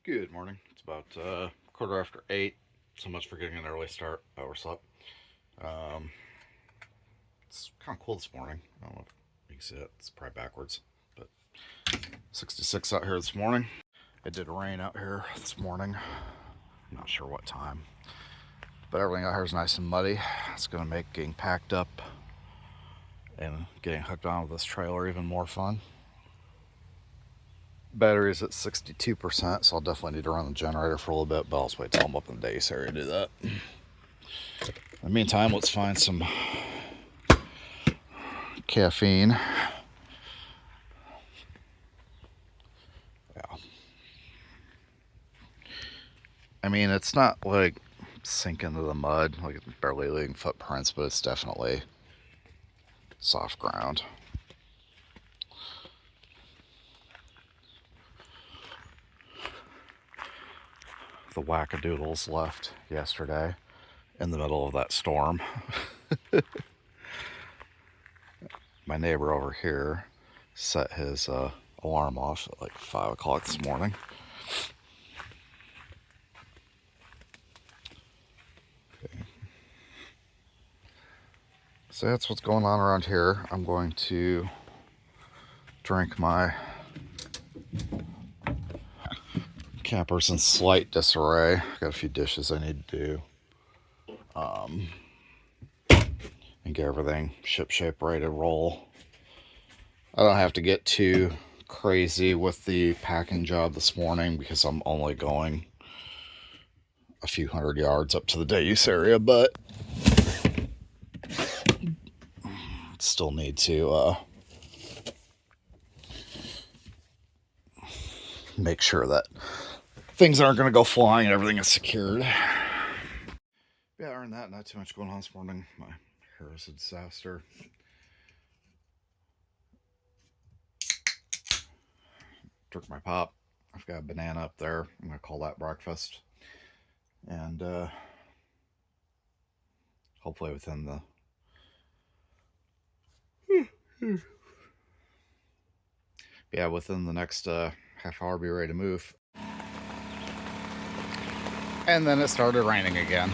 Good morning. It's about quarter after 8. So much for getting an early start. I overslept. It's kind of cool this morning. I don't know if you can see it. It's probably backwards, but 66 out here this morning. It did rain out here this morning. I'm not sure what time, but everything out here is nice and muddy. It's going to make getting packed up and getting hooked on with this trailer even more fun. Battery's at 62%, so I'll definitely need to run the generator for a little bit, but I'll just wait till I'm up in the Days area to do that. In the meantime, let's find some caffeine. Yeah. I mean, it's not like sink into the mud, like it's barely leaving footprints, but it's definitely soft ground. The wackadoodles left yesterday in the middle of that storm. My neighbor over here set his alarm off at like 5 o'clock this morning. Okay. So that's what's going on around here. I'm going to drink my camper's in slight disarray. Got a few dishes I need to do. And get everything ship-shape ready to roll. I don't have to get too crazy with the packing job this morning because I'm only going a few hundred yards up to the day use area, but still need to make sure that things aren't going to go flying and everything is secured. Yeah, other than that, not too much going on this morning. My hair is a disaster. Took my pop. I've got a banana up there. I'm going to call that breakfast. And hopefully within the next half hour, be ready to move. And then it started raining again.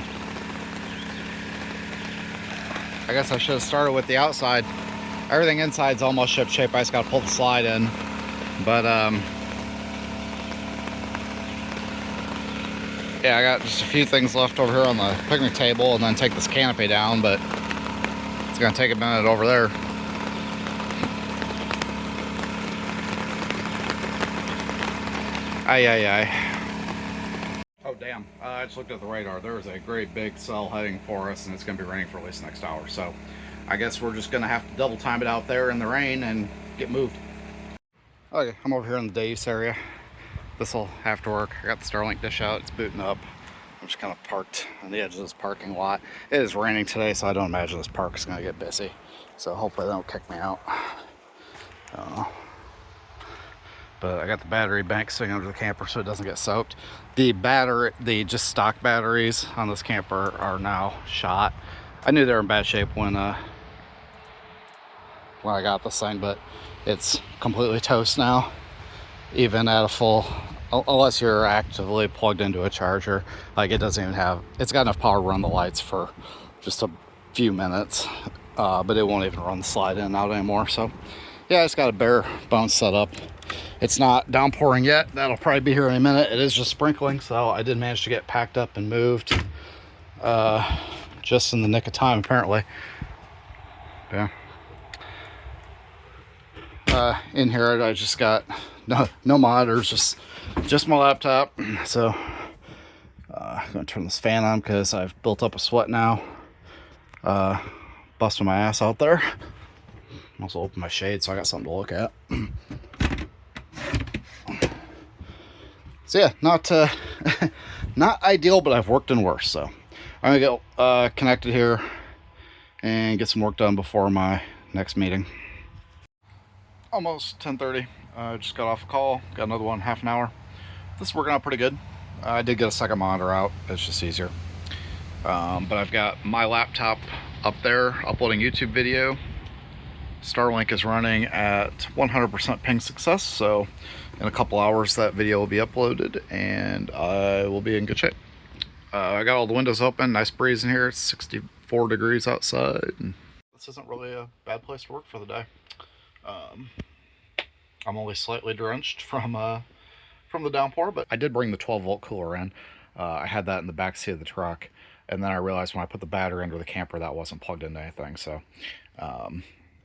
I guess I should have started with the outside. Everything inside's almost ship shape. I just got to pull the slide in. But yeah, I got just a few things left over here on the picnic table, and then take this canopy down. But it's gonna take a minute over there. Aye. Oh, damn. I just looked at the radar. There's a great big cell heading for us, and it's going to be raining for at least the next hour. So I guess we're just going to have to double time it out there in the rain and get moved. Okay, I'm over here in the day use area. This will have to work. I got the Starlink dish out. It's booting up. I'm just kind of parked on the edge of this parking lot. It is raining today, so I don't imagine this park is going to get busy. So hopefully they don't kick me out. But I got the battery bank sitting under the camper so it doesn't get soaked. The just stock batteries on this camper are now shot. I knew they were in bad shape when I got this thing, but it's completely toast now, even at a full, unless you're actively plugged into a charger. Like, it doesn't even have, it's got enough power to run the lights for just a few minutes, but it won't even run the slide in and out anymore. So yeah, it's got a bare bones setup. It's not downpouring yet. That'll probably be here in a minute. It is just sprinkling, so I did manage to get packed up and moved just in the nick of time, apparently. Yeah. In here, I just got no monitors, just my laptop. So I'm gonna turn this fan on because I've built up a sweat now. Busting my ass out there. Also open my shade so I got something to look at. So yeah, not ideal, but I've worked in worse. So I'm gonna get connected here and get some work done before my next meeting. Almost 10:30. Just got off a call. Got another one in half an hour. This is working out pretty good. I did get a second monitor out. It's just easier. But I've got my laptop up there uploading YouTube video. Starlink is running at 100% ping success, so In a couple hours, that video will be uploaded, and I will be in good shape. I got all the windows open, nice breeze in here. It's 64 degrees outside. And this isn't really a bad place to work for the day. I'm only slightly drenched from the downpour, but I did bring the 12-volt cooler in. I had that in the back seat of the truck, and then I realized when I put the battery into the camper that wasn't plugged into anything. So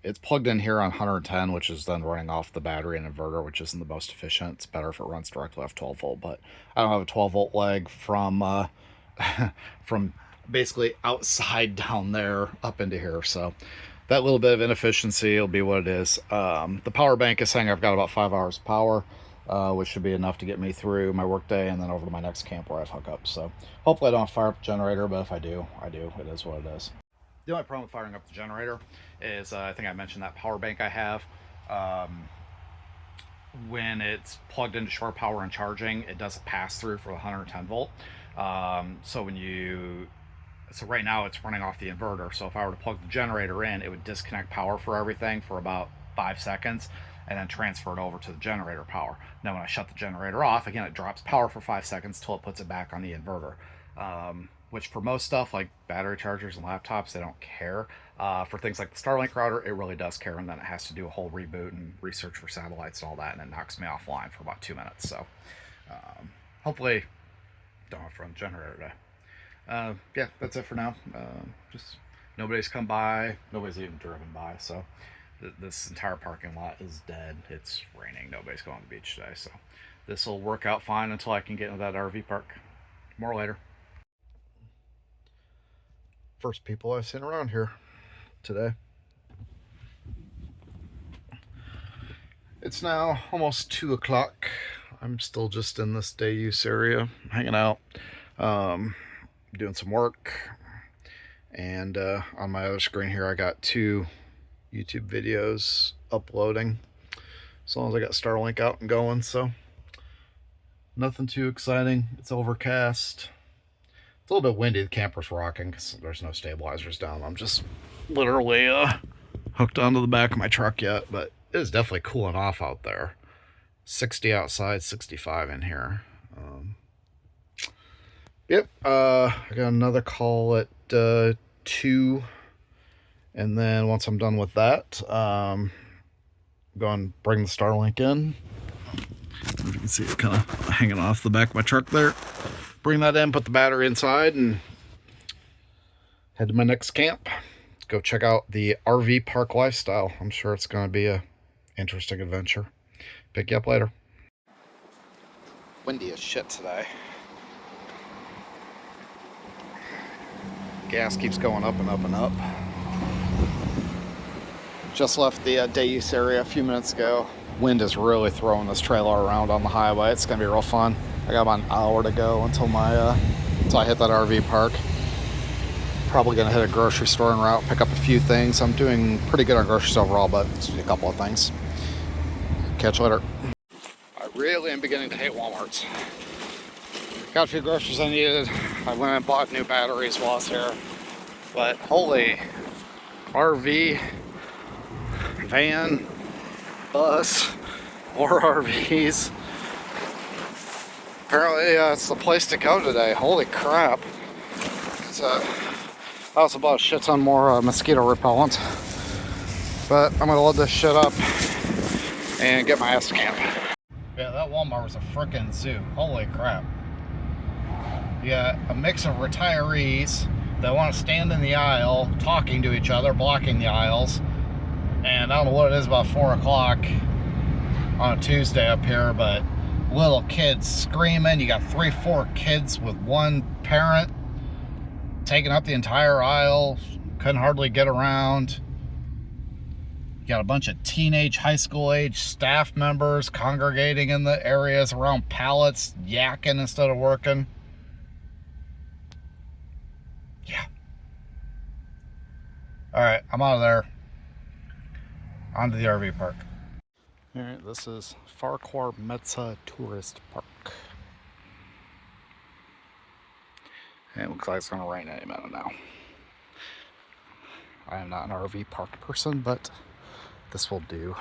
it's plugged in here on 110, which is then running off the battery and inverter, which isn't the most efficient. It's better if it runs directly off 12 volt, but I don't have a 12-volt leg from from basically outside down there up into here. So that little bit of inefficiency will be what it is. The power bank is saying I've got about 5 hours of power, which should be enough to get me through my workday and then over to my next camp where I have hookups. So hopefully I don't fire up the generator, but if I do, I do. It is what it is. The only problem with firing up the generator is I think I mentioned that power bank I have. When it's plugged into shore power and charging, it does a pass through for the 110 volt. So right now it's running off the inverter. So if I were to plug the generator in, it would disconnect power for everything for about 5 seconds and then transfer it over to the generator power. Now when I shut the generator off, again, it drops power for 5 seconds till it puts it back on the inverter. Which for most stuff like battery chargers and laptops, they don't care. For things like the Starlink router, it really does care, and then it has to do a whole reboot and research for satellites and all that, and it knocks me offline for about 2 minutes. So hopefully don't have to run the generator today. Yeah, that's it for now. Just nobody's come by, nobody's even driven by, so this entire parking lot is dead. It's raining, nobody's going to the beach today, so this will work out fine until I can get into that RV park. More later. First people I've seen around here today. It's now almost 2 o'clock. I'm still just in this day use area, hanging out, doing some work. And on my other screen here, I got 2 YouTube videos uploading. As long as I got Starlink out and going, so nothing too exciting. It's overcast. It's a little bit windy. The camper's rocking because there's no stabilizers down. I'm just literally hooked onto the back of my truck yet, but it is definitely cooling off out there. 60 outside, 65 in here. Yep, I got another call at 2, and then once I'm done with that, go and bring the Starlink in. You can see it kind of hanging off the back of my truck there. Bring that in, put the battery inside, and head to my next camp. Go check out the RV park lifestyle. I'm sure it's going to be a interesting adventure. Pick you up later. Windy as shit today. Gas keeps going up and up and up. Just left the day use area a few minutes ago. Wind is really throwing this trailer around on the highway. It's going to be real fun. I got about an hour to go until until I hit that RV park. Probably gonna hit a grocery store en route, pick up a few things. I'm doing pretty good on groceries overall, but just need a couple of things. Catch you later. I really am beginning to hate Walmarts. Got a few groceries I needed. I went and bought new batteries while I was here. But holy, RV, van, bus, more RVs. Apparently it's the place to go today. Holy crap. I also bought a shit ton more mosquito repellent. But I'm gonna load this shit up and get my ass to camp. Yeah, that Walmart was a frickin' zoo. Holy crap. You got a mix of retirees that want to stand in the aisle talking to each other, blocking the aisles. And I don't know what it is about 4 o'clock on a Tuesday up here, but little kids screaming. You got 3-4 kids with one parent taking up the entire aisle. Couldn't hardly get around. You got a bunch of teenage, high school age staff members congregating in the areas around pallets, yakking instead of working. Yeah. All right, I'm out of there. On to the RV park. All right, this is Farquar-Metsa Tourist Park. And it looks like it's going to rain any minute now. I am not an RV park person, but this will do.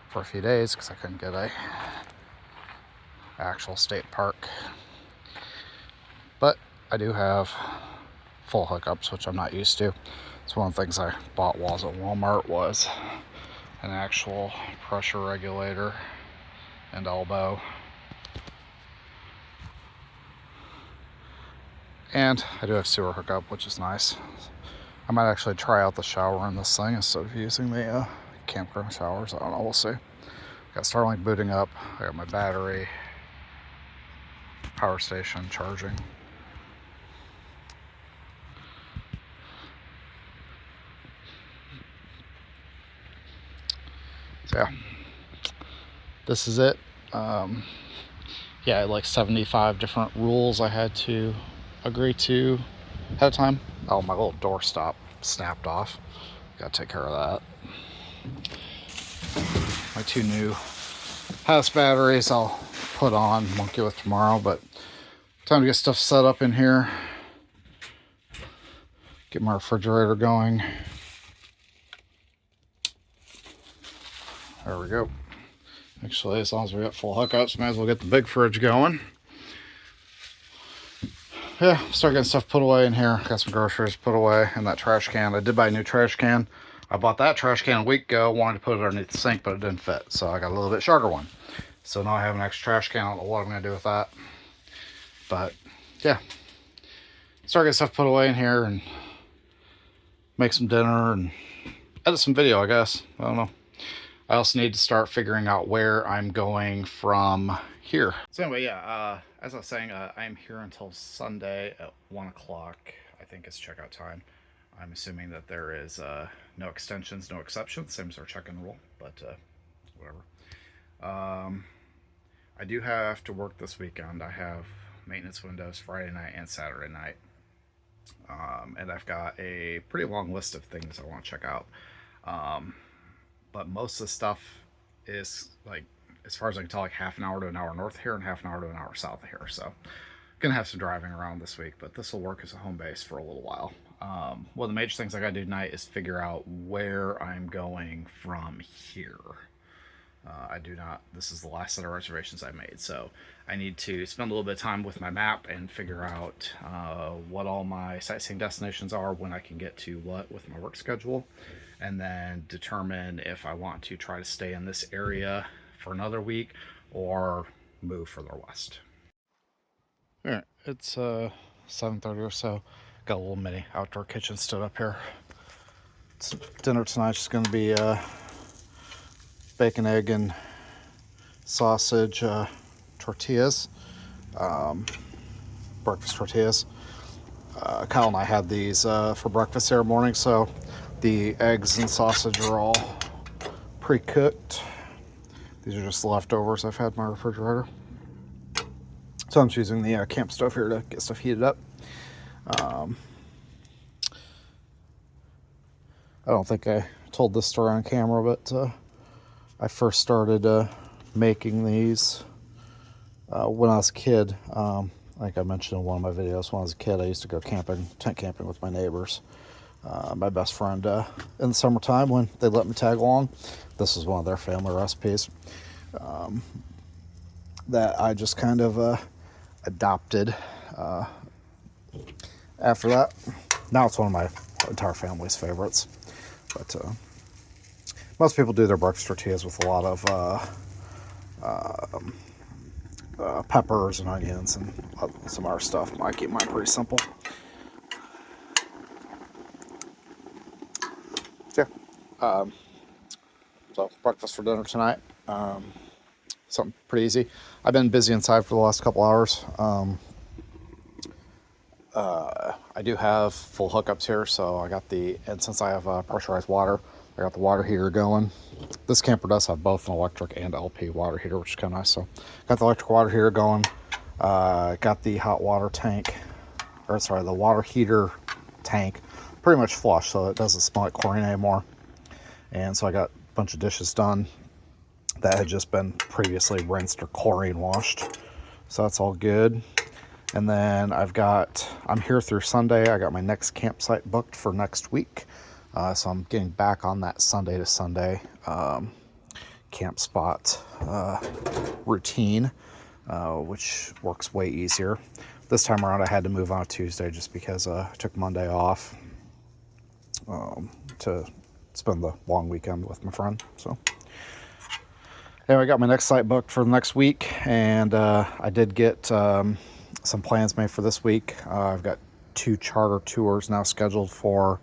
for a few days because I couldn't get a actual state park. But I do have full hookups, which I'm not used to. It's one of the things I bought while I was at Walmart was an actual pressure regulator and elbow. And I do have sewer hookup, which is nice. I might actually try out the shower in this thing instead of using the campground showers. I don't know, we'll see. Got Starlink booting up. I got my battery, power station charging. So yeah, this is it. Yeah, like 75 different rules I had to agree to ahead of time. Oh, my little door stop snapped off. Gotta take care of that. My 2 new house batteries I'll put on, monkey with tomorrow, but time to get stuff set up in here. Get my refrigerator going. There we go. Actually, as long as we got full hookups, might as well get the big fridge going. Yeah, start getting stuff put away in here. Got some groceries put away in that trash can. I did buy a new trash can. I bought that trash can a week ago, wanted to put it underneath the sink, but it didn't fit. So I got a little bit shorter one. So now I have an extra trash can. I don't know what I'm going to do with that. But yeah, start getting stuff put away in here and make some dinner and edit some video, I guess. I don't know. I also need to start figuring out where I'm going from here. So anyway, yeah, as I was saying, I'm here until Sunday at 1 o'clock. I think is checkout time. I'm assuming that there is no extensions, no exceptions, same as our check-in rule, but whatever. I do have to work this weekend. I have maintenance windows Friday night and Saturday night. And I've got a pretty long list of things I want to check out. But most of the stuff is, like, as far as I can tell, like half an hour to an hour north of here and half an hour to an hour south of here. So gonna have some driving around this week, but this will work as a home base for a little while. One of the major things I gotta do tonight is figure out where I'm going from here. This is the last set of reservations I made, so I need to spend a little bit of time with my map and figure out what all my sightseeing destinations are, when I can get to what with my work schedule, and then determine if I want to try to stay in this area for another week or move further west. All right, it's 7:30 or so. Got a little mini outdoor kitchen stood up here. Dinner tonight's just going to be bacon, egg, and sausage tortillas, breakfast tortillas. Kyle and I had these for breakfast every morning, so the eggs and sausage are all pre-cooked. These are just leftovers I've had in my refrigerator. So I'm just using the camp stove here to get stuff heated up. I don't think I told this story on camera, but I first started making these when I was a kid. Like I mentioned in one of my videos, when I was a kid, I used to go camping, tent camping with my neighbors. My best friend in the summertime, when they let me tag along, this was one of their family recipes that I just kind of adopted after that. Now it's one of my entire family's favorites. But most people do their breakfast tortillas with a lot of peppers and onions and some other stuff. I keep mine pretty simple. Yeah. So breakfast for dinner tonight. Something pretty easy. I've been busy inside for the last couple hours. I do have full hookups here, so I got and since I have pressurized water, I got the water heater going. This camper does have both an electric and LP water heater, which is kind of nice. So got the electric water heater going. Got the hot water tank, the water heater tank pretty much flush, so it doesn't smell like chlorine anymore. And so I got a bunch of dishes done that had just been previously rinsed or chlorine washed. So that's all good. And then I'm here through Sunday. I got my next campsite booked for next week. So I'm getting back on that Sunday to Sunday camp spot routine, which works way easier. This time around I had to move on Tuesday just because I took Monday off to spend the long weekend with my friend. So anyway, I got my next site booked for the next week, and I did get some plans made for this week. I've got 2 charter tours now scheduled for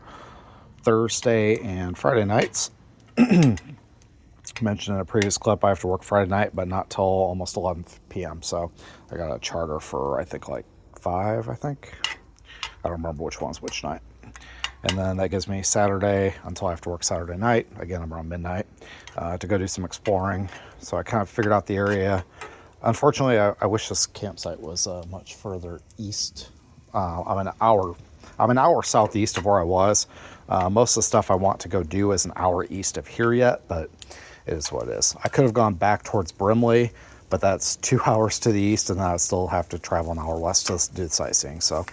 Thursday and Friday nights. Mentioned in a previous clip, I have to work Friday night, but not till almost 11 p.m. So I got a charter for, I think, like 5, I think. I don't remember which one's which night. And then that gives me Saturday until I have to work Saturday night. Again, I'm around midnight to go do some exploring. So I kind of figured out the area. Unfortunately, I wish this campsite was much further east. I'm an hour southeast of where I was. Most of the stuff I want to go do is an hour east of here yet, but it is what it is. I could have gone back towards Brimley, but that's 2 hours to the east, and then I'd still have to travel an hour west to do the sightseeing. So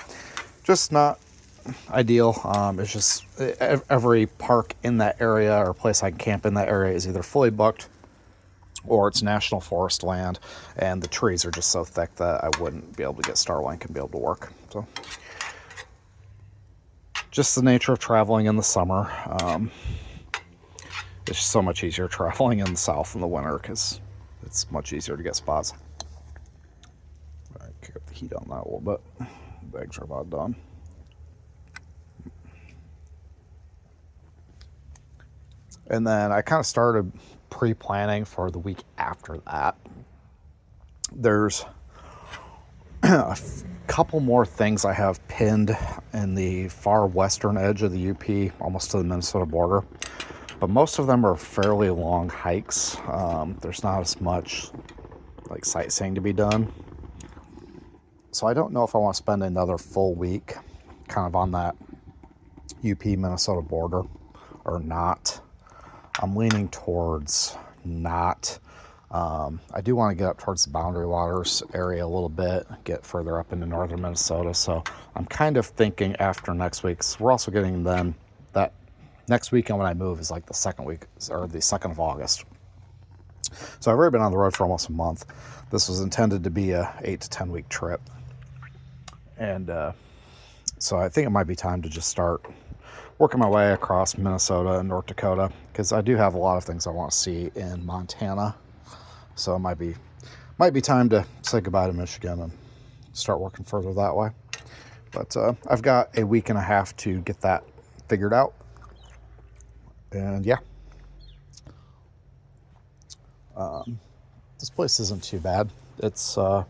just not ideal. It's just every park in that area or place I can camp in that area is either fully booked or it's national forest land, and the trees are just so thick that I wouldn't be able to get Starlink and be able to work. So just the nature of traveling in the summer. It's just so much easier traveling in the south in the winter because it's much easier to get spots. I kick up the heat on that a little bit. Bags are about done. And then I kind of started pre-planning for the week after that. There's a couple more things I have pinned in the far western edge of the UP, almost to the Minnesota border. But most of them are fairly long hikes. There's not as much like sightseeing to be done. So I don't know if I want to spend another full week kind of on that UP Minnesota border or not. I'm leaning towards not. I do want to get up towards the Boundary Waters area a little bit, get further up into northern Minnesota. So I'm kind of thinking after next week, so we're also getting then that next weekend when I move is like the second week or the 2nd of August. So I've already been on the road for almost a month. This was intended to be a 8 to 10 week trip. And so I think it might be time to just start working my way across Minnesota and North Dakota, because I do have a lot of things I want to see in Montana. So it might be time to say goodbye to Michigan and start working further that way. But I've got a week and a half to get that figured out. And yeah, this place isn't too bad. It's very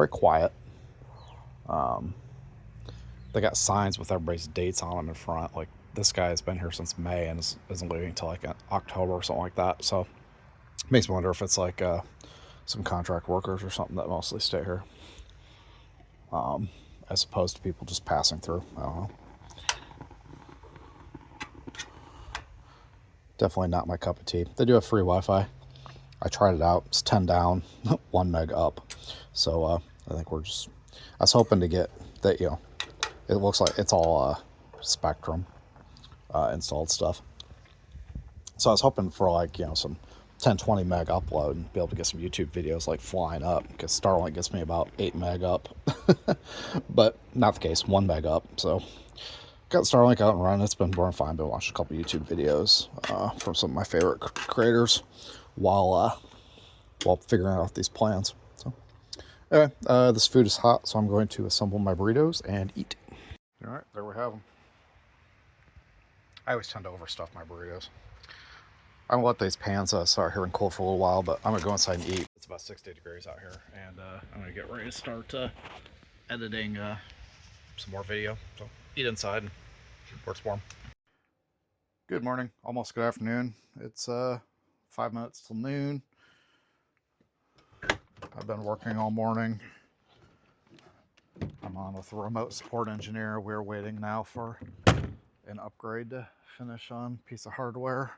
quiet. They got signs with everybody's dates on them in front. Like this guy has been here since May and isn't leaving until like October or something like that. So it makes me wonder if it's like some contract workers or something that mostly stay here, as opposed to people just passing through. I don't know. Definitely not my cup of tea. They do have free Wi-Fi. I tried it out. It's 10 down, 1 meg up. So I think I was hoping to get that, it looks like it's all Spectrum installed stuff. So I was hoping for like, some 10-20 meg upload and be able to get some YouTube videos like flying up, because Starlink gets me about 8 meg up. But not the case, 1 meg up. So got Starlink out and running. It's been running fine. Been watching a couple YouTube videos from some of my favorite creators while figuring out these plans. So anyway, this food is hot, so I'm going to assemble my burritos and eat. All right, there we have them. I always tend to overstuff my burritos. I'm gonna let these pans start here and cool for a little while, but I'm gonna go inside and eat. It's about 60 degrees out here, and I'm gonna get ready to start editing some more video. So eat inside and where it's warm. Good morning, almost good afternoon. It's 5 minutes till noon. I've been working all morning. I'm on with a remote support engineer. We're waiting now for an upgrade to finish on a piece of hardware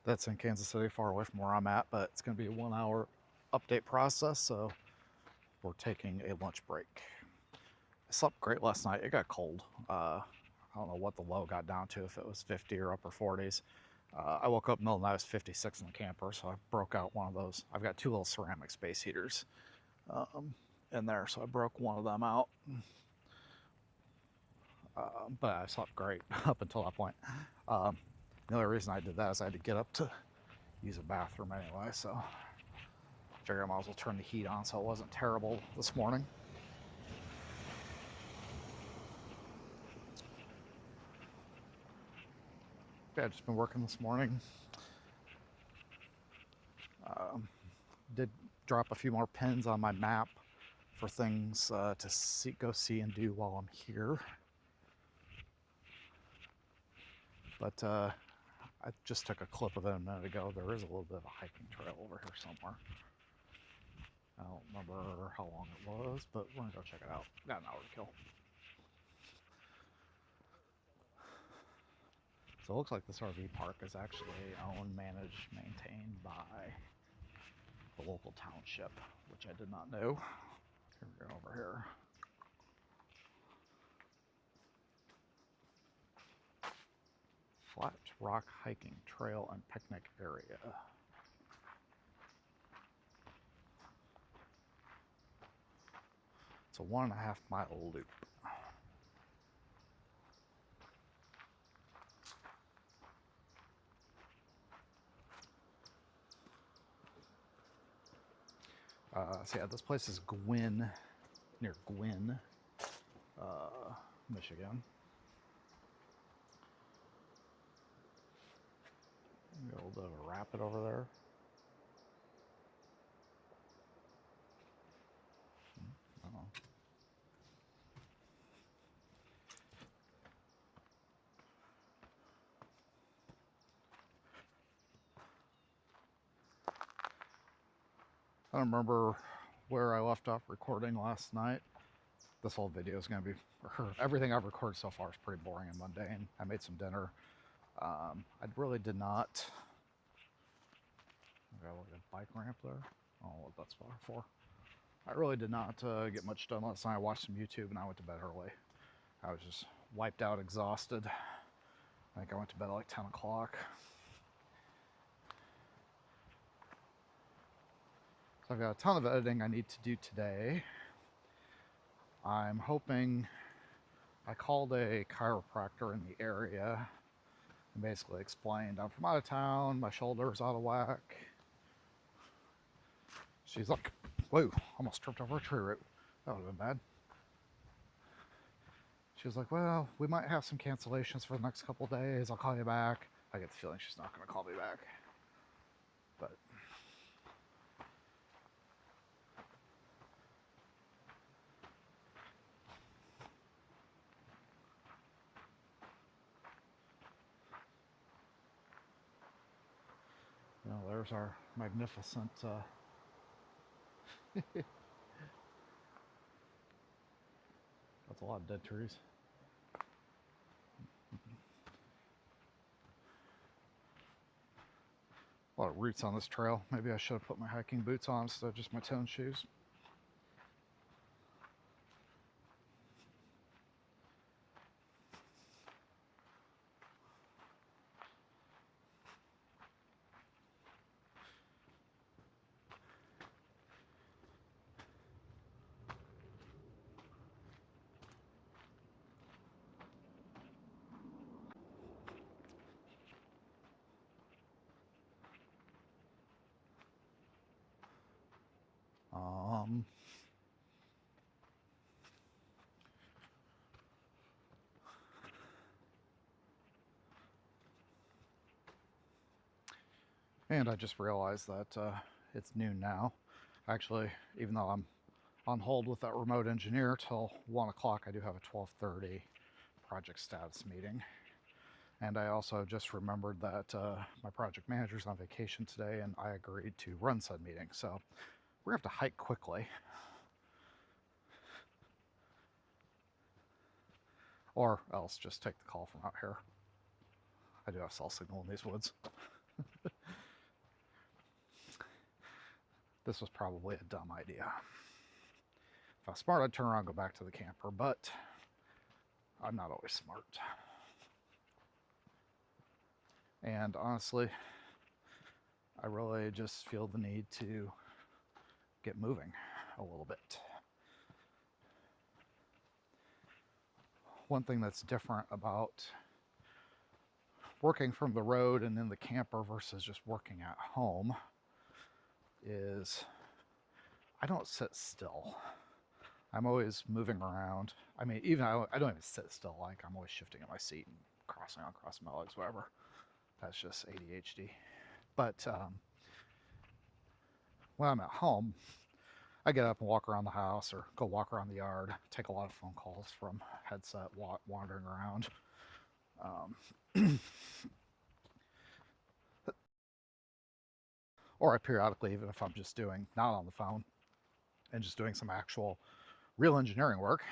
that's in Kansas City, far away from where I'm at, but it's going to be a 1 hour update process, so we're taking a lunch break. I slept great last night. It got cold. I don't know what the low got down to, if it was 50 or upper 40s. I woke up in the middle of the night, I was 56 in the camper, so I broke out one of those. I've got two little ceramic space heaters in there, so I broke one of them out. But I slept great up until that point. The only reason I did that is I had to get up to use a bathroom anyway, so I figured I might as well turn the heat on so it wasn't terrible this morning. Yeah, I've just been working this morning. Did drop a few more pins on my map for things to go see and do while I'm here. But I just took a clip of it a minute ago. There is a little bit of a hiking trail over here somewhere. I don't remember how long it was, but we're gonna go check it out. Got an hour to kill. So it looks like this RV park is actually owned, managed, maintained by the local township, which I did not know. Here we go over here. Flat Rock Hiking Trail and Picnic Area. It's a 1.5 mile loop. So yeah, this place is Gwinn, near Gwinn, Michigan. Got a little bit of a rapid over there. I don't know. I don't remember where I left off recording last night. This whole video is going to be, everything I've recorded so far is pretty boring and mundane. I made some dinner. I really did not. I got a little bike ramp there. I don't know what that's for. I really did not get much done last night. I watched some YouTube and I went to bed early. I was just wiped out, exhausted. I think I went to bed at like 10 o'clock. So I've got a ton of editing I need to do today. I'm hoping, I called a chiropractor in the area and basically explained I'm from out of town, my shoulder's out of whack. She's like, whoa, almost tripped over a tree root. That would have been bad. She was like, well, we might have some cancellations for the next couple of days. I'll call you back. I get the feeling she's not going to call me back. But you know, there's our magnificent that's a lot of dead trees. A lot of roots on this trail. Maybe I should have put my hiking boots on instead of just my tone shoes. And I just realized that it's noon now. Actually, even though I'm on hold with that remote engineer till 1 o'clock, I do have a 12:30 project status meeting. And I also just remembered that my project manager's on vacation today and I agreed to run said meeting. So we're gonna have to hike quickly. Or else just take the call from out here. I do have cell signal in these woods. This was probably a dumb idea. If I was smart, I'd turn around and go back to the camper, but I'm not always smart. And honestly, I really just feel the need to get moving a little bit. One thing that's different about working from the road and in the camper versus just working at home is I don't sit still. I'm always moving around. I mean, even I don't even sit still. Like, I'm always shifting in my seat and crossing my legs, whatever. That's just ADHD. But when I'm at home, I get up and walk around the house or go walk around the yard, take a lot of phone calls from headset wandering around. Or I periodically, even if I'm just doing, not on the phone, and just doing some actual real engineering work,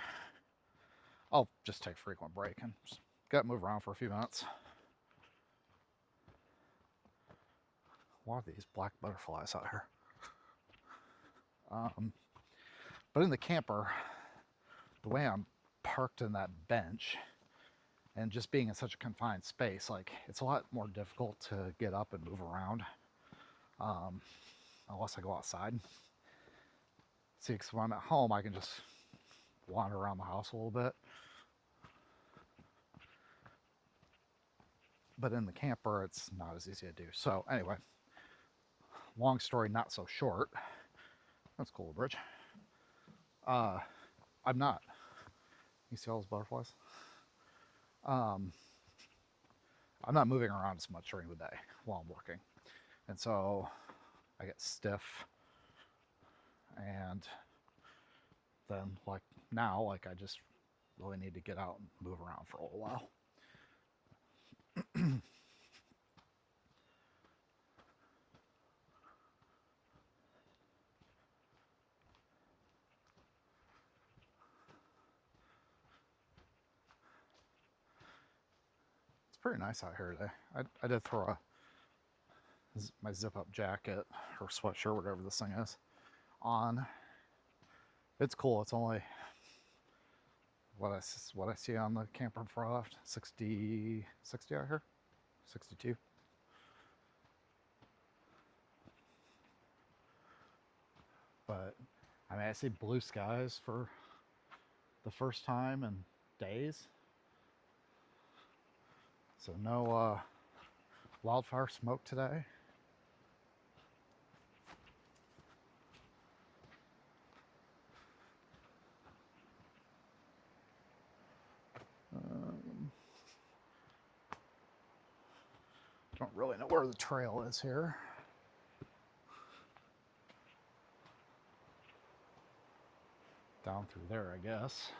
I'll just take a frequent break and just get move around for a few minutes. What are these black butterflies out here? But in the camper, the way I'm parked in that bench and just being in such a confined space, like, it's a lot more difficult to get up and move around unless I go outside. See, because when I'm at home, I can just wander around the house a little bit. But in the camper, it's not as easy to do. So anyway, long story not so short. That's cool, bridge. I'm not. You see all those butterflies? I'm not moving around as much during the day while I'm working. And so I get stiff. And then, like now, like, I just really need to get out and move around for a little while. It's pretty nice out here today. I did throw my zip-up jacket or sweatshirt, whatever this thing is, on. It's cool. It's only what I see on the camper in front left, 60 out here, 62. But I mean, I see blue skies for the first time in days. So no wildfire smoke today. Don't really know where the trail is here. Down through there, I guess.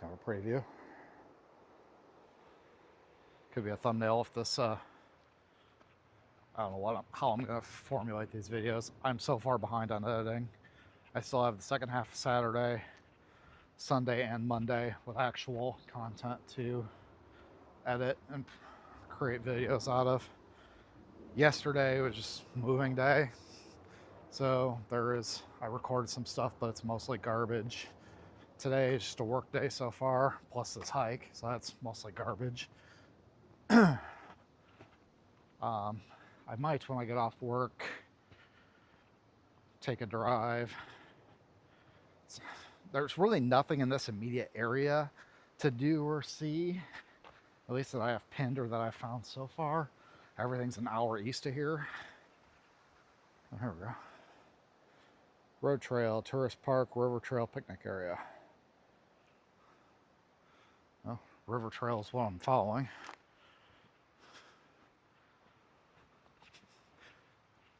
Kind of a pretty view. Could be a thumbnail if this, I don't know how I'm going to formulate these videos. I'm so far behind on editing. I still have the second half of Saturday, Sunday, and Monday with actual content to edit and create videos out of. Yesterday was just moving day. So I recorded some stuff, but it's mostly garbage. Today is just a work day so far, plus this hike, so that's mostly garbage. I might, when I get off work, take a drive. There's really nothing in this immediate area to do or see, at least that I have pinned or that I've found so far. Everything's an hour east of here. Oh, here we go. Road trail, tourist park, river trail, picnic area. Well, river trail is what I'm following.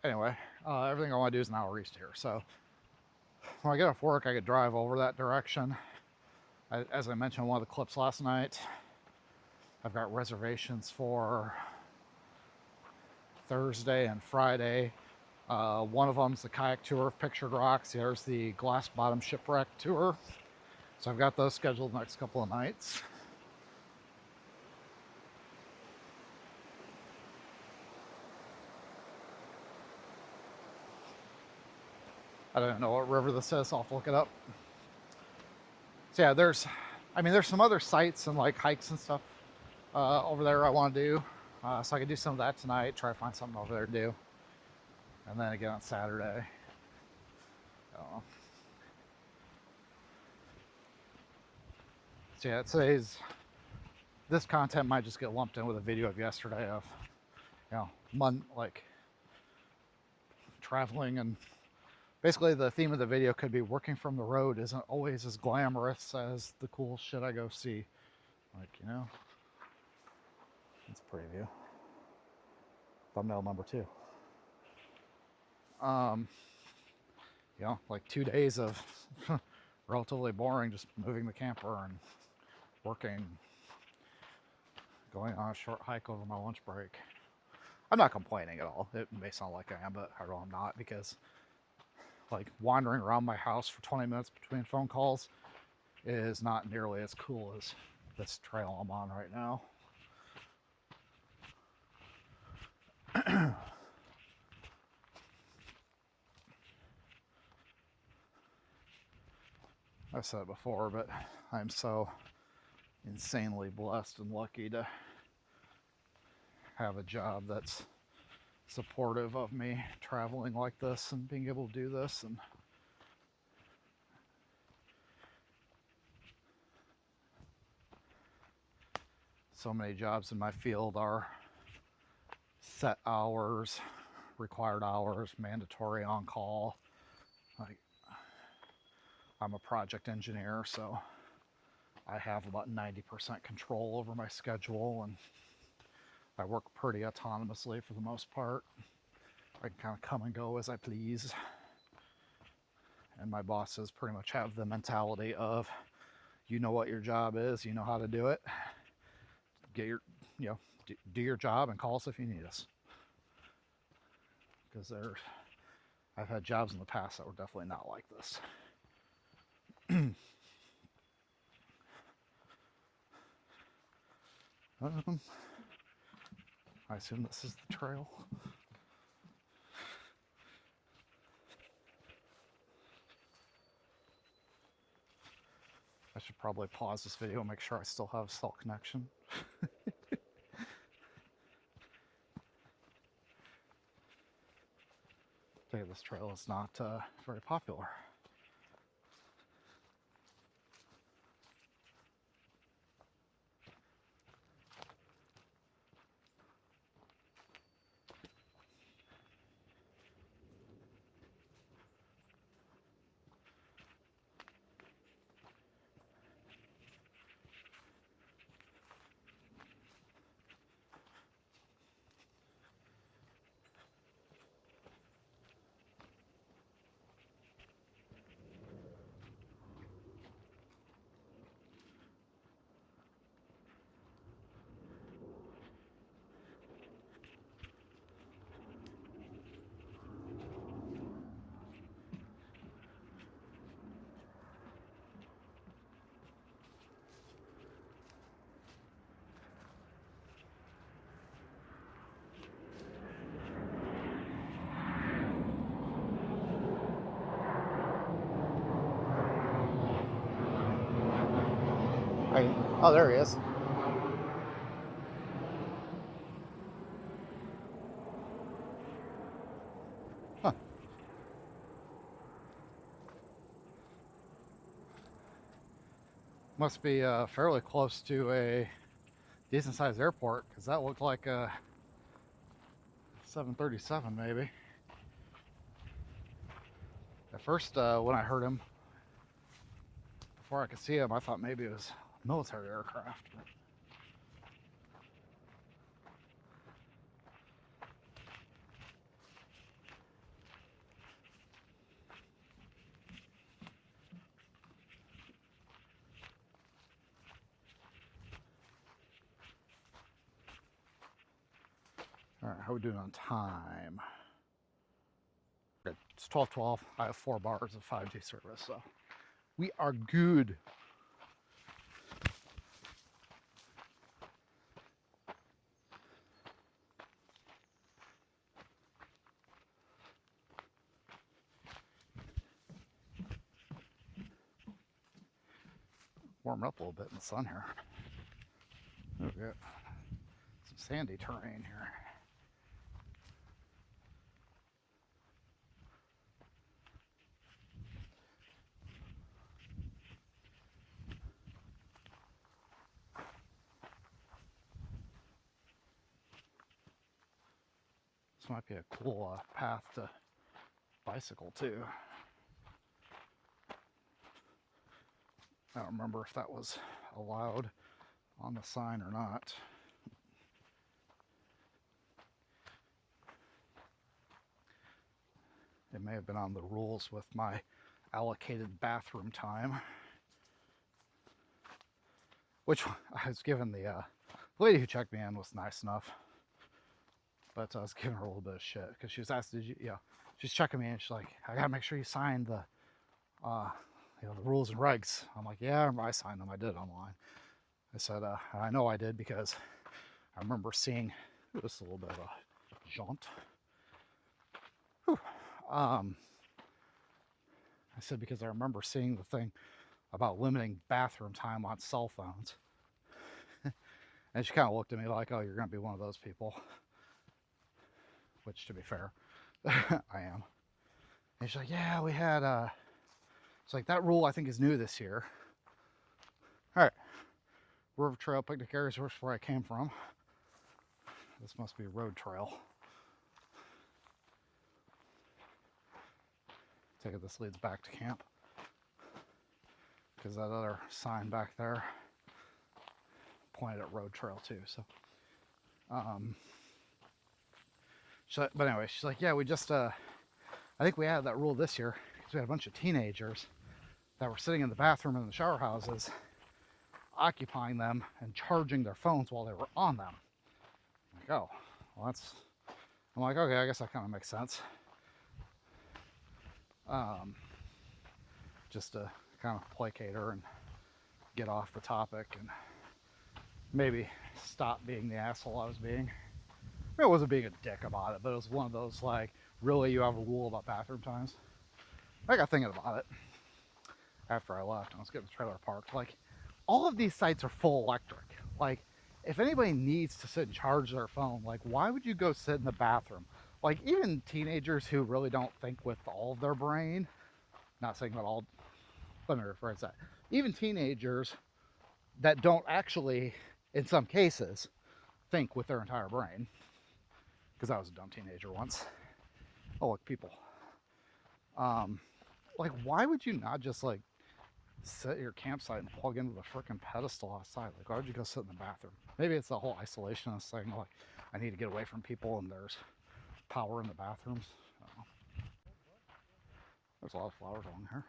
Anyway, everything I want to do is an hour east here. So when I get off work, I could drive over that direction. As I mentioned in one of the clips last night, I've got reservations for Thursday and Friday. One of them's the kayak tour of Pictured Rocks. The other's the glass bottom Shipwreck tour. So I've got those scheduled the next couple of nights. I don't know what river this is. I'll have to look it up. So yeah, there's some other sites and like hikes and stuff over there I want to do. So I can do some of that tonight, try to find something over there to do. And then again on Saturday. I don't know. So yeah, this content might just get lumped in with a video of yesterday of, like traveling, and basically the theme of the video could be working from the road isn't always as glamorous as the cool shit I go see. Like, it's a preview. Thumbnail number 2. Like 2 days of relatively boring, just moving the camper and working, going on a short hike over my lunch break. I'm not complaining at all. It may sound like I am, but I know I'm not, because like wandering around my house for 20 minutes between phone calls is not nearly as cool as this trail I'm on right now. I've said it before, but I'm so insanely blessed and lucky to have a job that's supportive of me traveling like this and being able to do this. And so many jobs in my field are set hours, required hours, mandatory on call. Like, I'm a project engineer, so I have about 90% control over my schedule, and I work pretty autonomously for the most part. I can kind of come and go as I please. And my bosses pretty much have the mentality of, you know what your job is, you know how to do it. Get your, do your job and call us if you need us. Because I've had jobs in the past that were definitely not like this. I assume this is the trail. I should probably pause this video and make sure I still have cell connection. Okay, this trail is not very popular. Oh, there he is. Huh. Must be fairly close to a decent sized airport, because that looked like a 737 maybe. At first, when I heard him, before I could see him, I thought maybe it was a military aircraft. All right, how are we doing on time? Good. It's 12:12. I have 4 bars of 5G service, so we are good. warm up a little bit in the sun here. We've got some sandy terrain here. This might be a cool path to bicycle too. I don't remember if that was allowed on the sign or not. It may have been on the rules with my allocated bathroom time, which I was given. The lady who checked me in was nice enough, but I was giving her a little bit of shit because she was asked, "Did you?" Yeah, she's checking me and she's like, "I gotta make sure you sign the, the rules and regs." I'm like, "Yeah, I signed them. I did it online." I said, "I know I did because I remember seeing this a little bit of a jaunt." Whew. I said because I remember seeing the thing about limiting bathroom time on cell phones. And she kind of looked at me like, "Oh, you're going to be one of those people." Which, to be fair, I am. And she's like, "Yeah, we had, it's like, that rule I think is new this year." All right. River Trail Picnic Areas, where I came from. This must be a road trail. Take it this leads back to camp. Because that other sign back there pointed at road trail too. So, but anyway, she's like, "Yeah, we just, I think we had that rule this year because we had a bunch of teenagers that were sitting in the bathroom in the shower houses, occupying them and charging their phones while they were on them." I'm like, "Oh, well, that's," I'm like, "Okay, I guess that kind of makes sense." Just to kind of placate her and get off the topic and maybe stop being the asshole I was being. I wasn't being a dick about it, but it was one of those like, "Really, you have a rule about bathroom times?" I got thinking about it after I left. I was getting the trailer parked. Like, all of these sites are full electric. Like, if anybody needs to sit and charge their phone, like, why would you go sit in the bathroom? Like, even teenagers who really don't think with all of their brain, not saying that all, let me rephrase that. Even teenagers that don't actually, in some cases, think with their entire brain, because I was a dumb teenager once. Oh, look, people. Like, why would you not just, like, sit at your campsite and plug into the freaking pedestal outside? Like, why would you go sit in the bathroom? Maybe it's the whole isolationist thing, like, I need to get away from people and there's power in the bathrooms. I don't know. There's a lot of flowers along here.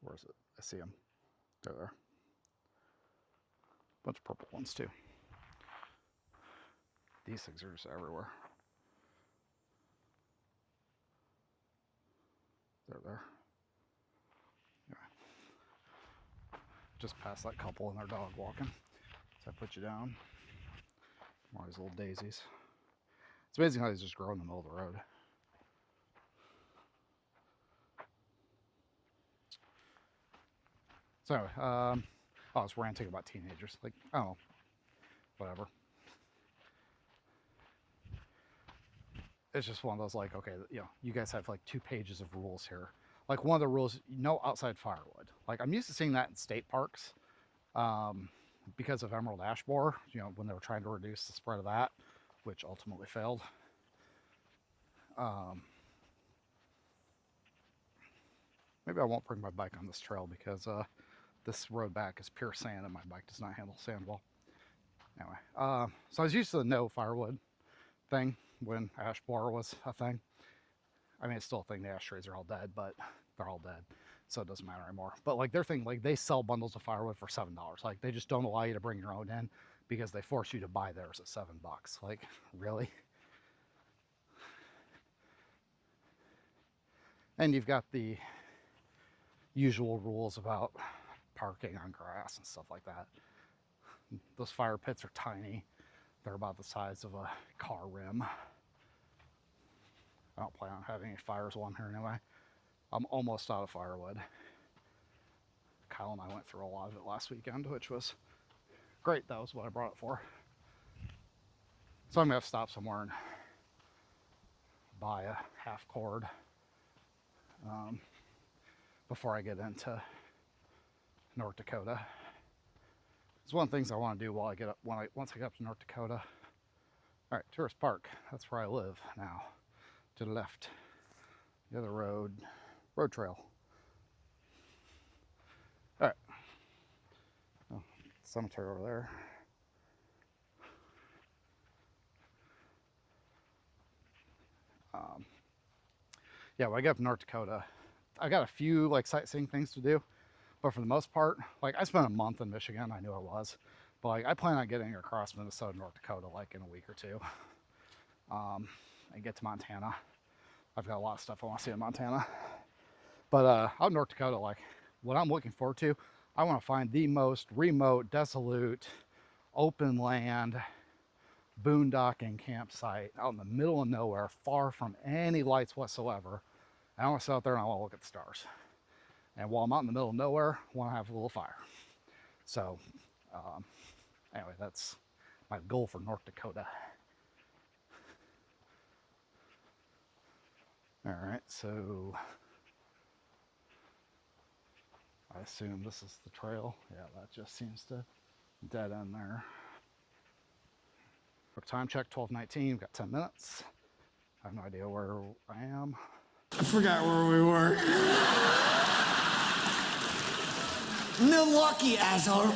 Where is it? I see them. They're there. Bunch of purple ones too. These things are just everywhere. They're there. Anyway. Just past that couple and their dog walking. So I put you down. More of these little daisies. It's amazing how these just grow in the middle of the road. So anyway, I was ranting about teenagers. Like, I don't know, whatever. It's just one of those, like, okay, you guys have like 2 pages of rules here. Like, one of the rules, no outside firewood. Like, I'm used to seeing that in state parks because of emerald ash borer, when they were trying to reduce the spread of that, which ultimately failed. Maybe I won't bring my bike on this trail because this road back is pure sand and my bike does not handle sand well. Anyway, so I was used to the no firewood thing when ash borer was a thing. I mean, it's still a thing. The ash trees are all dead, but they're all dead, so it doesn't matter anymore. But like, their thing, like, they sell bundles of firewood for $7. Like, they just don't allow you to bring your own in because they force you to buy theirs at $7. Like, really? And you've got the usual rules about parking on grass and stuff like that. Those fire pits are tiny. They're about the size of a car rim. I don't plan on having any fires along here anyway. I'm almost out of firewood. Kyle and I went through a lot of it last weekend, which was great. That was what I brought it for. So I'm gonna have to stop somewhere and buy a half cord before I get into North Dakota. It's one of the things I want to do while I get up once I get up to North Dakota. All right, Tourist Park. That's where I live now. To the left, the other road trail. All right. Oh, cemetery over there. Yeah, when I get up to North Dakota, I got a few like sightseeing things to do, but for the most part, like I spent a month in Michigan. I knew I was, but like I plan on getting across Minnesota, North Dakota, like in a week or two, and get to Montana. I've got a lot of stuff I want to see in Montana, but out in North Dakota, like what I'm looking forward to, I want to find the most remote, desolate, open land, boondocking campsite out in the middle of nowhere, far from any lights whatsoever. And I want to sit out there and I want to look at the stars. And while I'm out in the middle of nowhere, I want to have a little fire. So anyway, that's my goal for North Dakota. All right, so I assume this is the trail. Yeah, that just seems to dead end there. Quick time check, 12:19. Got 10 minutes. I have no idea where I am. I forgot where we were. Milwaukee, asshole.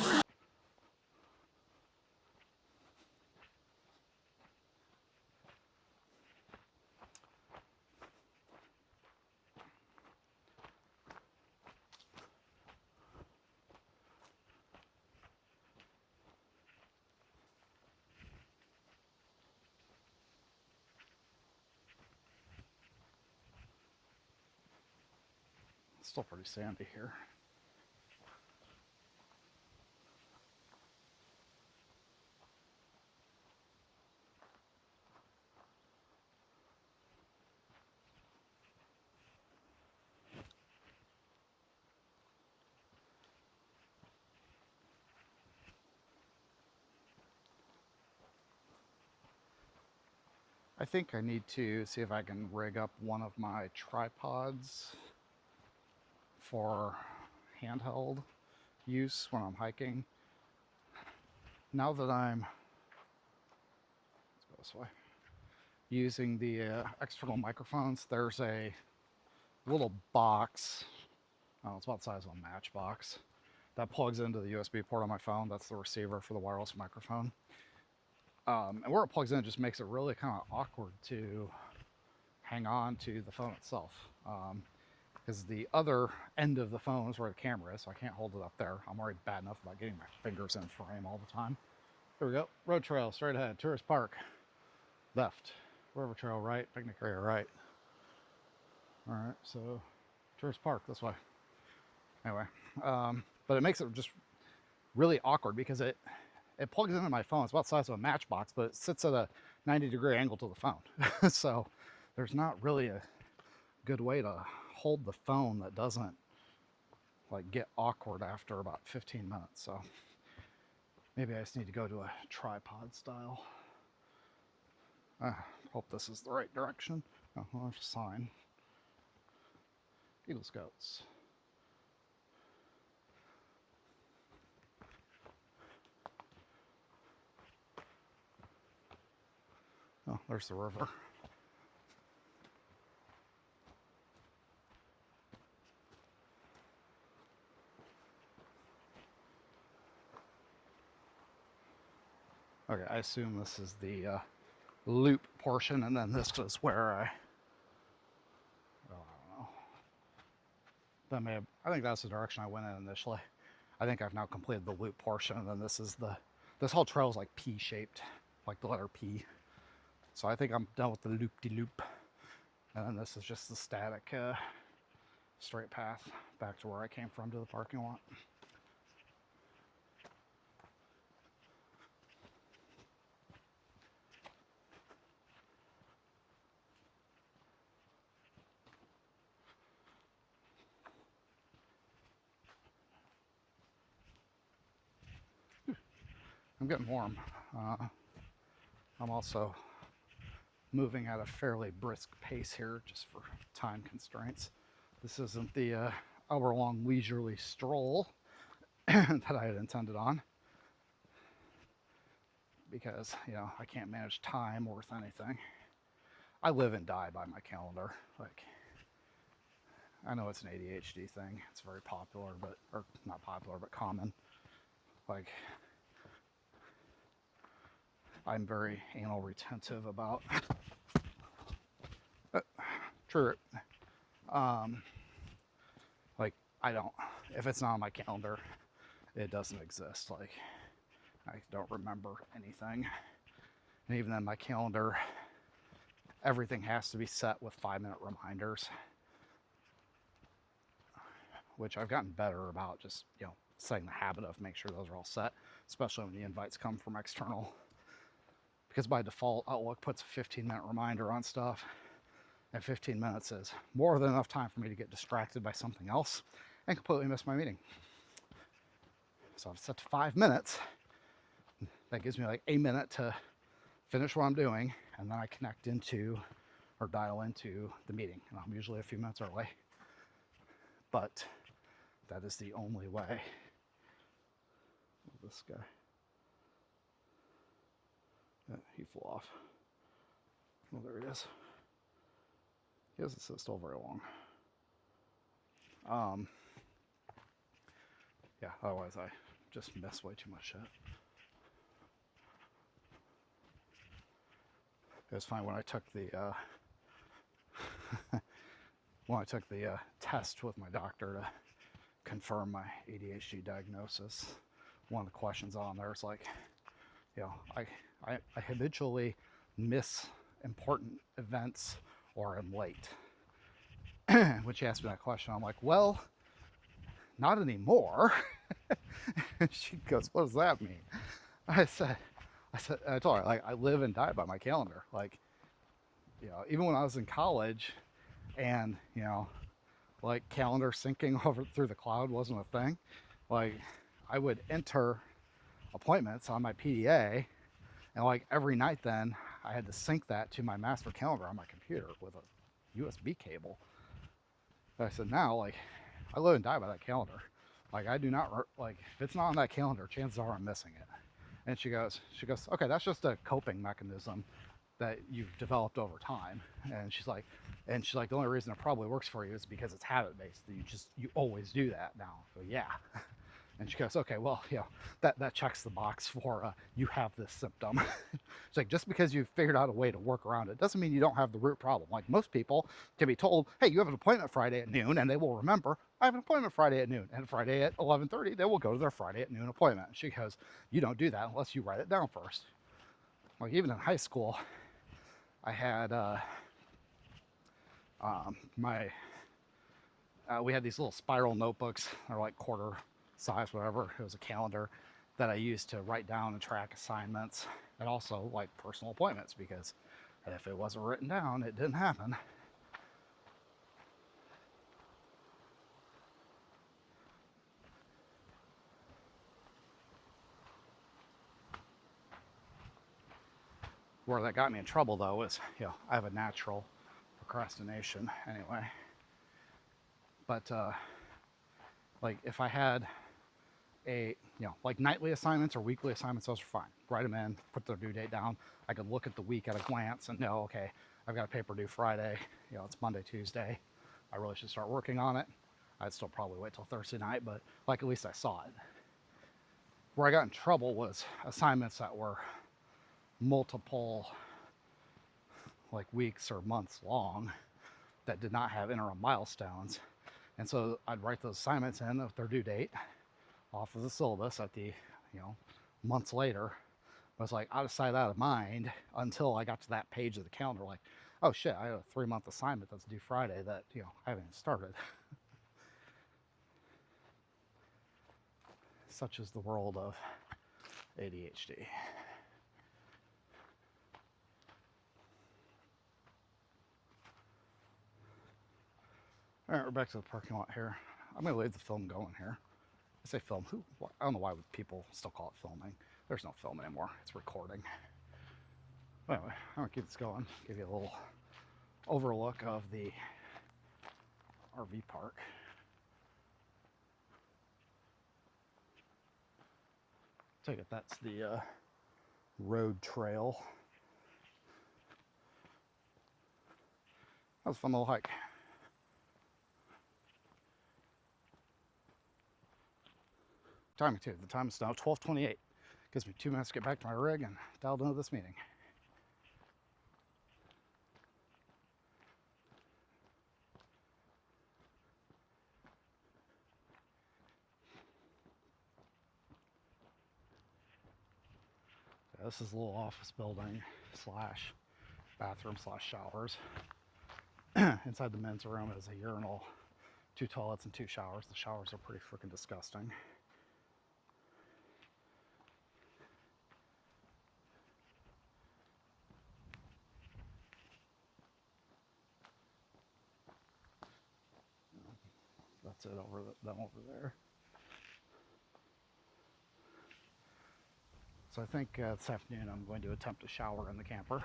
It's still pretty sandy here. I think I need to see if I can rig up one of my tripods for handheld use when I'm hiking. Now that I'm, let's go this way, using the external microphones, there's a little box, oh, it's about the size of a matchbox, that plugs into the USB port on my phone. That's the receiver for the wireless microphone. And where it plugs in, it just makes it really kind of awkward to hang on to the phone itself. Because the other end of the phone is where the camera is, so I can't hold it up there. I'm already bad enough about getting my fingers in frame all the time. Here we go. Road trail, straight ahead. Tourist Park. Left. River trail, right. Picnic area, right. All right, so Tourist Park, this way. Anyway, but it makes it just really awkward because it plugs into my phone. It's about the size of a matchbox, but it sits at a 90-degree angle to the phone. So there's not really a good way to hold the phone that doesn't like get awkward after about 15 minutes. So maybe I just need to go to a tripod style. Hope this is the right direction. Oh, well, there's a sign. Eagle Scouts. Oh, there's the river. Okay, I assume this is the loop portion, and then this was where I don't know. That may have, I think that's the direction I went in initially. I think I've now completed the loop portion, and then this is this whole trail is like P-shaped, like the letter P. So I think I'm done with the loop-de-loop. And then this is just the static straight path back to where I came from to the parking lot. I'm getting warm. I'm also moving at a fairly brisk pace here just for time constraints. This isn't the hour-long leisurely stroll that I had intended on, because, you know, I can't manage time worth anything. I live and die by my calendar. Like, I know it's an ADHD thing. It's very popular, but, or not popular, but common. Like, I'm very anal retentive about true. Like, I don't, if it's not on my calendar, it doesn't exist. Like, I don't remember anything. And even then, my calendar, everything has to be set with 5-minute reminders, which I've gotten better about, just, you know, setting the habit of make sure those are all set, especially when the invites come from external. Because by default, Outlook puts a 15-minute reminder on stuff, and 15 minutes is more than enough time for me to get distracted by something else and completely miss my meeting. So I've set to 5 minutes. That gives me like a minute to finish what I'm doing, and then I connect into or dial into the meeting. And I'm usually a few minutes early, but that is the only way. This guy, he flew off. Oh, there he is. He doesn't sit still very long. Yeah, otherwise I just miss way too much shit. It was fine when I took the test with my doctor to confirm my ADHD diagnosis. One of the questions on there is like, you know, I habitually miss important events or am late. When she asked me that question, I'm like, well, not anymore. And she goes, what does that mean? I told her, like, I live and die by my calendar. Like, you know, even when I was in college and, you know, like calendar syncing over through the cloud wasn't a thing, like, I would enter appointments on my PDA, and like every night then I had to sync that to my master calendar on my computer with a USB cable. But I said, now, like, I live and die by that calendar. Like, I do not, like, if it's not on that calendar, chances are I'm missing it. And she goes, okay, that's just a coping mechanism that you've developed over time. And she's like, the only reason it probably works for you is because it's habit based. You always do that now. So yeah. And she goes, okay, well, you know, that checks the box for you have this symptom. It's like, just because you've figured out a way to work around it doesn't mean you don't have the root problem. Like, most people can be told, hey, you have an appointment Friday at noon, and they will remember, I have an appointment Friday at noon, and Friday at 11:30, they will go to their Friday at noon appointment. And she goes, you don't do that unless you write it down first. Like, even in high school, I had we had these little spiral notebooks, or like quarter size, whatever. It was a calendar that I used to write down and track assignments, and also like personal appointments, because if it wasn't written down, it didn't happen. Where that got me in trouble, though, is, you know, I have a natural procrastination anyway. But like, if I had like nightly assignments or weekly assignments, those are fine. Write them in, put their due date down. I could look at the week at a glance and know, okay, I've got a paper due Friday. You know, it's Monday, Tuesday. I really should start working on it. I'd still probably wait till Thursday night, but like, at least I saw it. Where I got in trouble was assignments that were multiple, like, weeks or months long, that did not have interim milestones. And so I'd write those assignments in with their due date off of the syllabus at the, you know, months later. I was like, out of sight, out of mind, until I got to that page of the calendar, like, oh shit, I have a 3-month assignment that's due Friday that, you know, I haven't even started. Such is the world of ADHD. All right, we're back to the parking lot here. I'm going to leave the film going here. I say film. I don't know why would people still call it filming. There's no film anymore. It's recording. But anyway, I'm gonna keep this going. Give you a little overlook of the RV park. Take it that's the road trail. That was a fun little hike. Timing too. The time is now 12:28. Gives me 2 minutes to get back to my rig and dial into this meeting. This is a little office building slash bathroom slash showers. Inside the men's room is a urinal, 2 toilets and 2 showers. The showers are pretty freaking disgusting. That's it over them over there. So I think this afternoon I'm going to attempt to shower in the camper.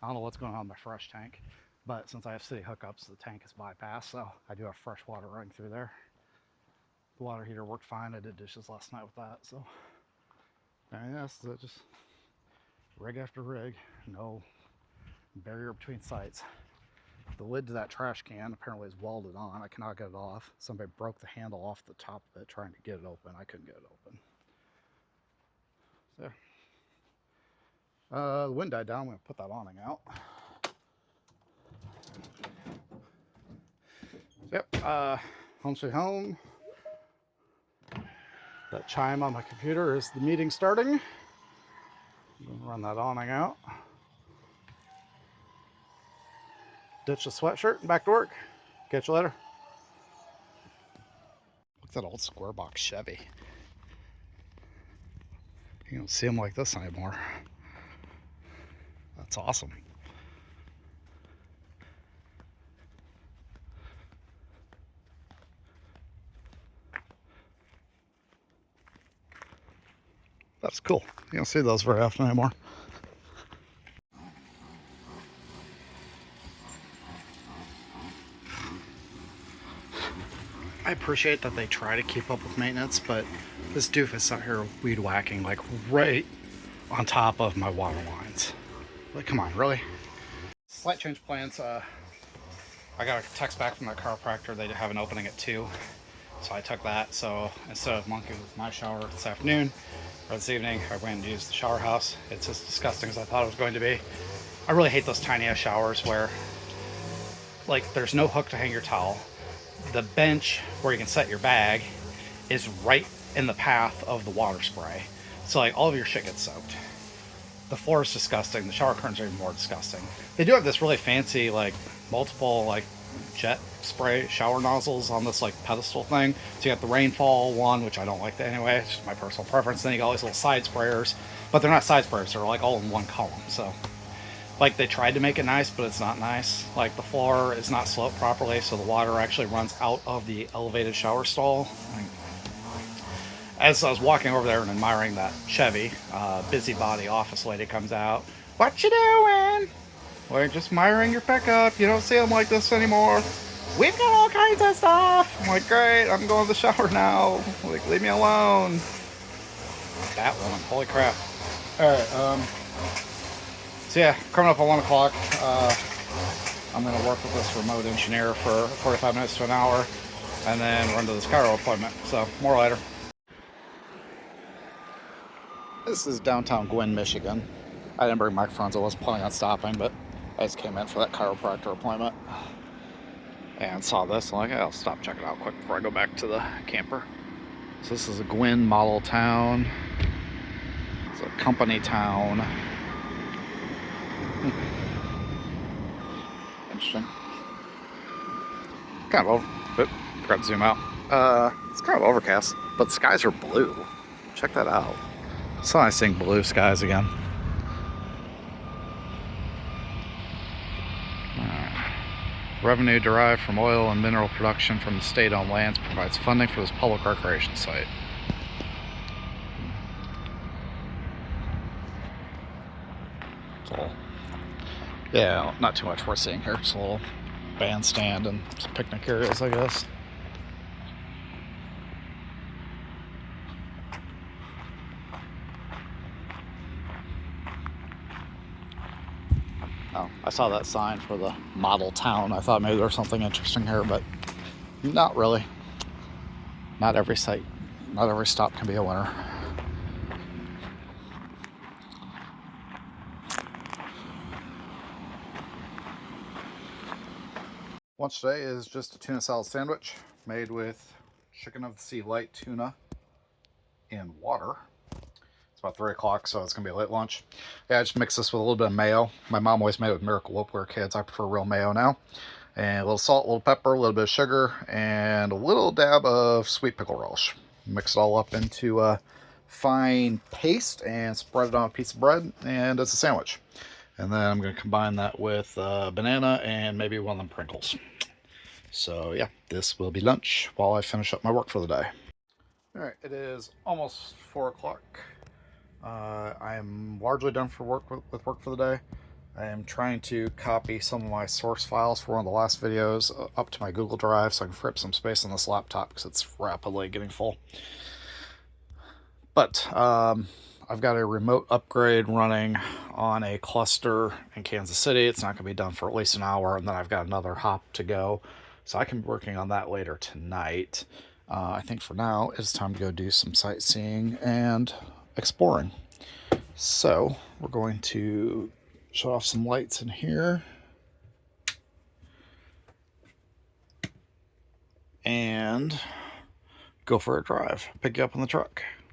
I don't know what's going on in my fresh tank, but since I have city hookups, the tank is bypassed, so I do have fresh water running through there. The water heater worked fine. I did dishes last night with that, so. And yes, just rig after rig, no barrier between sites. The lid to that trash can apparently is welded on. I cannot get it off. Somebody broke the handle off the top of it trying to get it open. I couldn't get it open. So, the wind died down. I'm going to put that awning out. Yep, home sweet home. That chime on my computer is the meeting starting. I'm going to run that awning out. Ditch the sweatshirt and back to work. Catch you later. Look at that old square box Chevy. You don't see them like this anymore. That's awesome. That's cool. You don't see those very often anymore. I appreciate that they try to keep up with maintenance, but this doofus out here weed whacking like right on top of my water lines. Like, come on, really? Slight change of plans. I got a text back from the chiropractor. They have an opening at 2, so I took that. So instead of monkeying with my shower this afternoon or this evening, I went and used the shower house. It's as disgusting as I thought it was going to be. I really hate those tiny ass showers where, like, there's no hook to hang your towel. The bench where you can set your bag is right in the path of the water spray. So like all of your shit gets soaked. The floor is disgusting. The shower curtains are even more disgusting. They do have this really fancy like multiple like jet spray shower nozzles on this like pedestal thing. So you got the rainfall one, which I don't like that anyway. It's just my personal preference. Then you got all these little side sprayers, but they're not side sprayers. They're like all in one column. So like they tried to make it nice, but it's not nice. Like the floor is not sloped properly, so the water actually runs out of the elevated shower stall. As I was walking over there and admiring that Chevy, busybody office lady comes out. What you doing? We're just admiring your pickup. You don't see them like this anymore. We've got all kinds of stuff. I'm like, great, I'm going to the shower now. Like, leave me alone. That woman, holy crap. All right, so yeah, coming up at 1 o'clock, I'm going to work with this remote engineer for 45 minutes to an hour, and then run to this chiro appointment. So, more later. This is downtown Gwinn, Michigan. I didn't bring microphones. I wasn't planning on stopping, but I just came in for that chiropractor appointment and saw this. I'm like, I'll stop, check it out quick before I go back to the camper. So this is a Gwinn model town. It's a company town. Interesting. Kind of forgot to zoom out. It's kind of overcast, but the skies are blue. Check that out. It's so nice seeing blue skies again. Revenue derived from oil and mineral production from the state-owned lands provides funding for this public recreation site. So, yeah, not too much worth seeing here. It's a little bandstand and some picnic areas, I guess. Oh, I saw that sign for the model town. I thought maybe there was something interesting here, but not really. Not every site, not every stop can be a winner. Lunch today is just a tuna salad sandwich made with chicken of the sea light tuna and water. It's about 3 o'clock, so it's gonna be a late lunch. Yeah, I just mix this with a little bit of mayo. My mom always made it with Miracle Whip. We were kids. I prefer real mayo now. And a little salt, a little pepper, a little bit of sugar, and a little dab of sweet pickle relish. Mix it all up into a fine paste and spread it on a piece of bread, and it's a sandwich. And then I'm going to combine that with banana and maybe one of them Pringles. So yeah, this will be lunch while I finish up my work for the day. All right, it is almost 4 o'clock. I am largely done for work with work for the day. I am trying to copy some of my source files for one of the last videos up to my Google Drive so I can free up some space on this laptop because it's rapidly getting full. But I've got a remote upgrade running on a cluster in Kansas City. It's not going to be done for at least an hour, and then I've got another hop to go. So I can be working on that later tonight. I think for now it's time to go do some sightseeing and exploring. So we're going to shut off some lights in here and go for a drive. Pick you up in the truck.